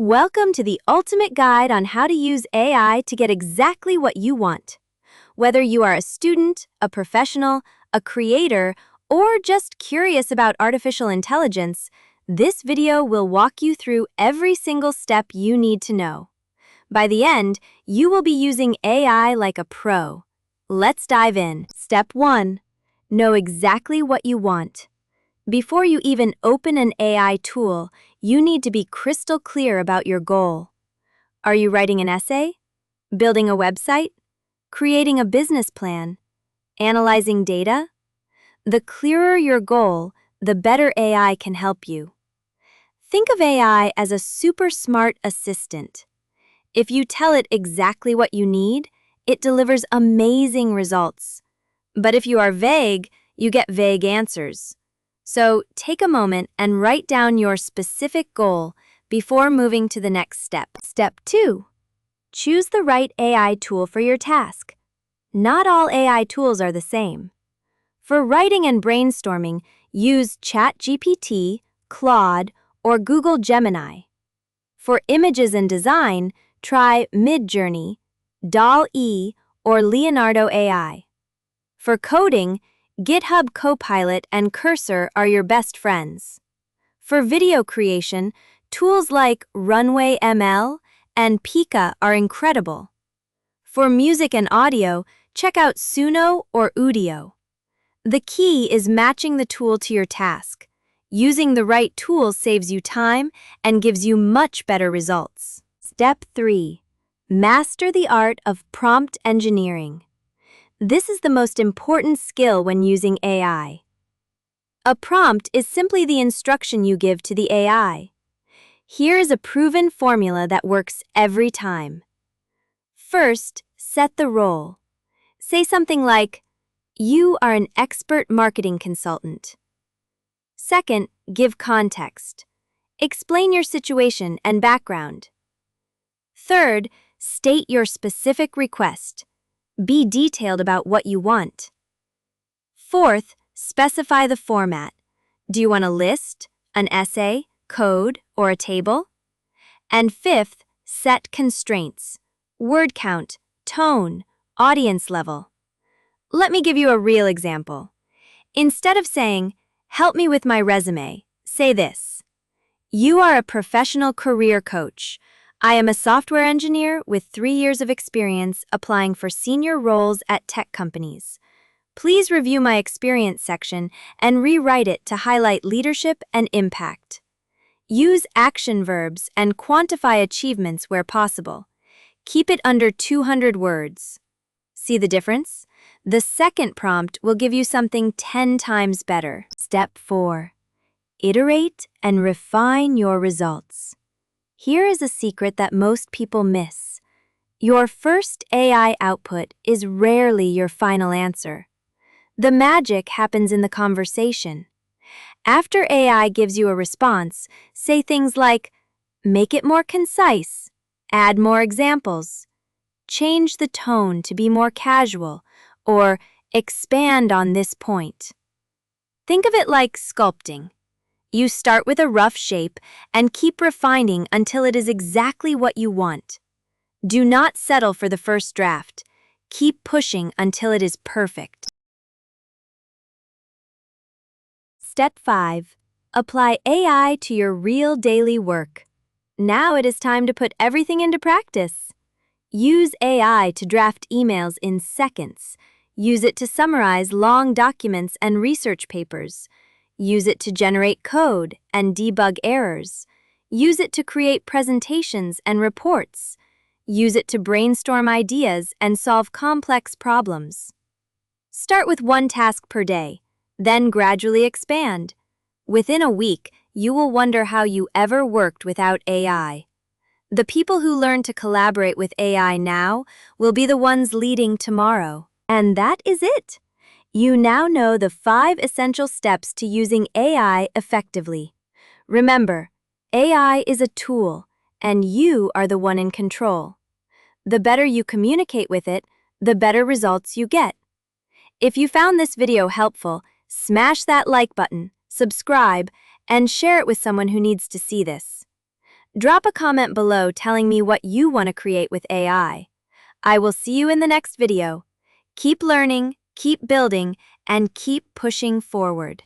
Welcome to the ultimate guide on how to use AI to get exactly what you want. Whether you are a student, a professional, a creator, or just curious about artificial intelligence, this video will walk you through every single step you need to know. By the end, you will be using AI like a pro. Let's dive in. Step 1. Know exactly what you want. Before you even open an AI tool, you need to be crystal clear about your goal. Are you writing an essay? Building a website? Creating a business plan? Analyzing data? The clearer your goal, the better AI can help you. Think of AI as a super smart assistant. If you tell it exactly what you need, it delivers amazing results. But if you are vague, you get vague answers. So take a moment and write down your specific goal before moving to the next step. Step 2. Choose the right AI tool for your task. Not all AI tools are the same. For writing and brainstorming, use ChatGPT, Claude, or Google Gemini. For images and design, try Midjourney, DALL-E, or Leonardo AI. For coding, GitHub Copilot and Cursor are your best friends. For video creation, tools like Runway ML and Pika are incredible. For music and audio, check out Suno or Udio. The key is matching the tool to your task. Using the right tool saves you time and gives you much better results. Step 3. Master the art of prompt engineering. This is the most important skill when using AI. A prompt is simply the instruction you give to the AI. Here is a proven formula that works every time. First, set the role. Say something like, "You are an expert marketing consultant." Second, give context. Explain your situation and background. Third, state your specific request. Be detailed about what you want. Fourth, specify the format. Do you want a list, an essay, code, or a table? And fifth, set constraints. Word count, tone, audience level. Let me give you a real example. Instead of saying, "Help me with my resume," say this: "You are a professional career coach. I am a software engineer with 3 years of experience applying for senior roles at tech companies. Please review my experience section and rewrite it to highlight leadership and impact. Use action verbs and quantify achievements where possible. Keep it under 200 words. See the difference? The second prompt will give you something 10 times better. Step 4. Iterate and refine your results. Here is a secret that most people miss. Your first AI output is rarely your final answer. The magic happens in the conversation. After AI gives you a response, say things like, "Make it more concise, add more examples, change the tone to be more casual," or "expand on this point." Think of it like sculpting. You start with a rough shape and keep refining until it is exactly what you want. Do not settle for the first draft. Keep pushing until it is perfect. Step 5. Apply AI to your real daily work. Now it is time to put everything into practice. Use AI to draft emails in seconds. Use it to summarize long documents and research papers. Use it to generate code and debug errors. Use it to create presentations and reports. Use it to brainstorm ideas and solve complex problems. Start with one task per day, then gradually expand. Within a week, you will wonder how you ever worked without AI. The people who learn to collaborate with AI now will be the ones leading tomorrow. And that is it. You now know the 5 essential steps to using AI effectively. Remember, AI is a tool, and you are the one in control. The better you communicate with it, the better results you get. If you found this video helpful, smash that like button, subscribe, and share it with someone who needs to see this. Drop a comment below telling me what you want to create with AI. I will see you in the next video. Keep learning, keep building, and keep pushing forward.